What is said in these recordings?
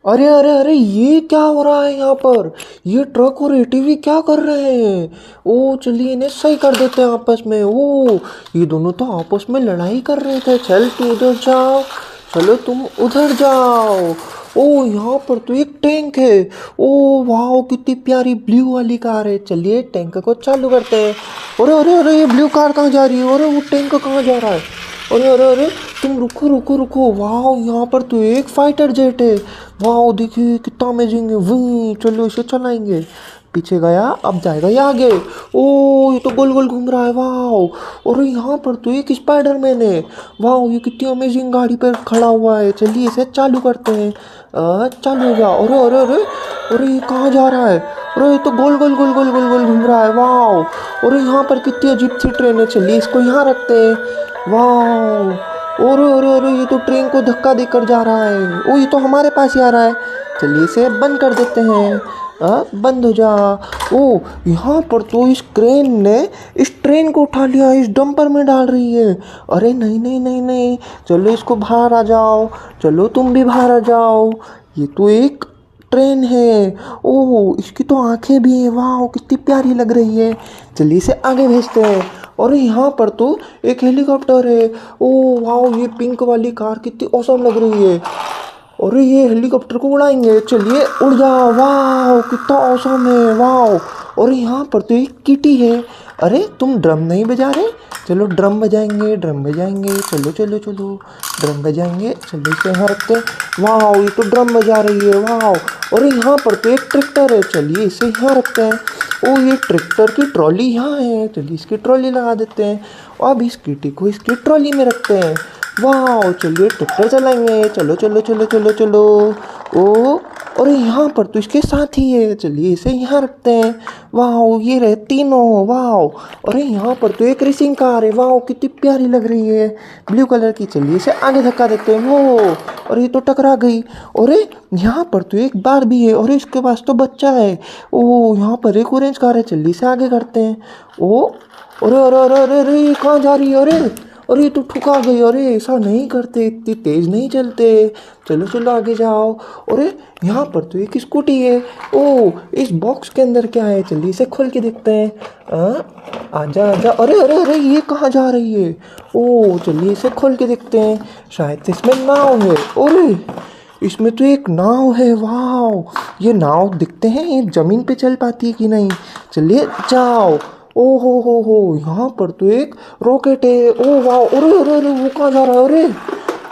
अरे अरे अरे, ये क्या हो रहा है यहाँ पर? ये ट्रक और एटीवी क्या कर रहे हैं? ओ चलिए, इन्हें सही कर देते हैं आपस में। ओ ये दोनों तो आपस में लड़ाई कर रहे थे। चल तू उधर जाओ, चलो तुम उधर जाओ। ओ यहाँ पर तो एक टैंक है। ओ वाह, कितनी प्यारी ब्लू वाली कार है। चलिए टैंक को चालू करते हैं। अरे अरे अरे, ये ब्लू कार कहाँ जा रही है? अरे वो टैंक कहाँ जा रहा है? अरे अरे अरे, तुम रुको रुको रुको। वाह, यहाँ पर तो एक फाइटर जेट है। वाह देखिए कितना अमेजिंग है। वही चलो इसे चलाएंगे। पीछे गया, अब जाएगा ये आगे। ओ ये तो गोल गोल घूम रहा है। वाह, और यहाँ पर तो एक स्पाइडरमैन है। वाह ये कितनी अमेजिंग गाड़ी पर खड़ा हुआ है। चलिए इसे चालू करते हैं। चालू हो गया। अरे अरे अरे, अरे ये कहाँ जा रहा है? अरे ये तो गोल गोल गोल गोल गोल गोल घूम रहा है। वाह, और यहाँ पर कितनी अजीब सी ट्रेन है। चलिए इसको यहाँ रखते हैं। वाह, अरे अरे अरे, ये तो ट्रेन को धक्का देकर जा रहा है। ओ ये तो हमारे पास ही आ रहा है। चलिए इसे बंद कर देते हैं। बंद हो जा। ओ यहाँ पर तो इस क्रेन ने इस ट्रेन को उठा लिया, इस डंपर में डाल रही है। अरे नहीं नहीं नहीं नहीं, चलो इसको बाहर आ जाओ। चलो तुम भी बाहर आ जाओ। ये तो एक ट्रेन है। ओह इसकी तो आंखें भी हैं। वाह कितनी प्यारी लग रही है। चलिए इसे आगे भेजते हैं। और यहाँ पर तो एक हेलीकॉप्टर है। ओह वाह, ये पिंक वाली कार कितनी औसम लग रही है। और ये हेलीकॉप्टर को उड़ाएंगे। चलिए उड़ जाओ। वाह कितना औसम है। वाह, और यहाँ पर तो एक किटी है। अरे तुम ड्रम नहीं बजा रहे? चलो ड्रम बजाएंगे, ड्रम बजाएंगे। चलो चलो चलो, ड्रम बजाएंगे। चलो इसे यहाँ रखते हैं। वाह ये तो ड्रम बजा रही है। वाह, और यहाँ पर तो एक ट्रैक्टर है। चलिए इसे यहाँ रखते हैं। ओ ये ट्रैक्टर की ट्रॉली यहाँ है। चलिए इसकी ट्रॉली लगा देते हैं। अब इस किटी को इसकी ट्रॉली में रखते हैं। वाह, चलिए ट्रैक्टर चलाएंगे। चलो चलो चलो चलो चलो। ओ और यहाँ पर तो इसके साथ ही है। चलिए इसे यहाँ रखते हैं। वाह ये रहे तीनों। वाह, अरे यहाँ पर तो एक रेसिंग कार है। वाह कितनी प्यारी लग रही है, ब्लू कलर की। चलिए इसे आगे धक्का देते हैं। वो और ये तो टकरा गई। अरे यहाँ पर तो एक बार भी है और इसके पास तो बच्चा है। ओ यहाँ पर एक ऑरेंज कार है। चलिए इसे आगे करते हैं। ओ अरे अरे अरे अरे अरे, ये कहाँ जा रही है? अरे तो ठुका गई। अरे ऐसा नहीं करते, इतनी तेज नहीं चलते। चलो चलो आगे जाओ। अरे यहाँ पर तो एक स्कूटी है। ओ इस बॉक्स के अंदर क्या है? चलिए इसे खोल के देखते हैं। आजा आजा। अरे अरे अरे, ये कहाँ जा रही है? ओ चलिए इसे खोल के देखते हैं। शायद से इसमें नाव है। अरे इसमें तो एक नाव है। वाह, ये नाव दिखते हैं, ये ज़मीन पे चल पाती है कि नहीं। चलिए जाओ। ओ हो, यहाँ पर तो एक रॉकेट है। ओ वाह, अरे अरे अरे, वो कहाँ जा रहा है? अरे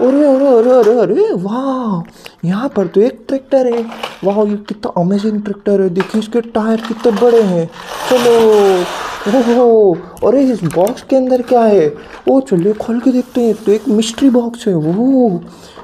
अरे अरे अरे अरे अरे, वाह यहाँ पर तो एक ट्रैक्टर है। वाह ये कितना अमेजिंग ट्रैक्टर है। देखिए इसके टायर कितने बड़े हैं। चलो ओहो, अरे इस बॉक्स के अंदर क्या है? ओ चलिए खोल के देखते हैं। तो एक मिस्ट्री बॉक्स है। वो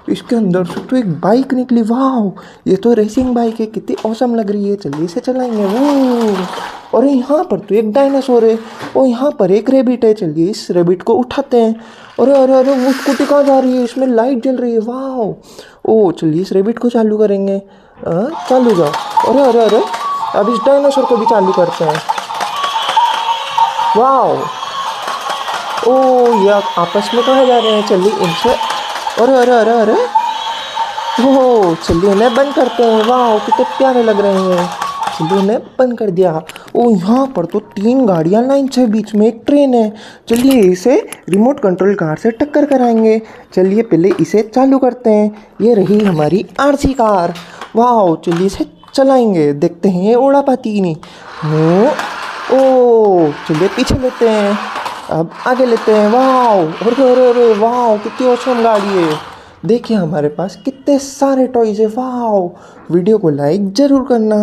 इसके अंदर से तो एक बाइक निकली। वाह ये तो रेसिंग बाइक है, कितनी औसम लग रही है। चलिए इसे चलाएंगे। वो और यहाँ पर तो एक डायनासोर है। और यहाँ पर एक रेबिट है। चलिए इस रेबिट को उठाते हैं। अरे अरे अरे, वो स्कूटी कहाँ जा रही है? इसमें लाइट जल रही है। वाह, ओ चलिए इस रेबिट को चालू करेंगे। चालू जाओ। अरे अरे अरे, अब इस डायनासोर को भी चालू करते हैं। वाह, ओ ये आपस में कहाँ जा रहे हैं? चलिए इनसे। अरे अरे अरे अरे, ओह चलिए इन्हें बंद करते हैं। वाह कितने प्यारे लग रहे हैं। चलिए इन्हें बंद कर दिया। ओ यहाँ पर तो 3 गाड़ियाँ लाइन से, बीच में एक ट्रेन है। चलिए इसे रिमोट कंट्रोल कार से टक्कर कराएंगे। चलिए पहले इसे चालू करते हैं। ये रही हमारी आरसी कार। वाह, चलिए इसे चलाएंगे, देखते हैं ये उड़ा पाती कि नहीं। ओ चलिए पीछे लेते हैं, अब आगे लेते हैं। वाह अरे अरे अरे, वाह कितनी औसम गाड़ी है। देखिए हमारे पास कितने सारे टॉयज़ है। वाह, वीडियो को लाइक ज़रूर करना।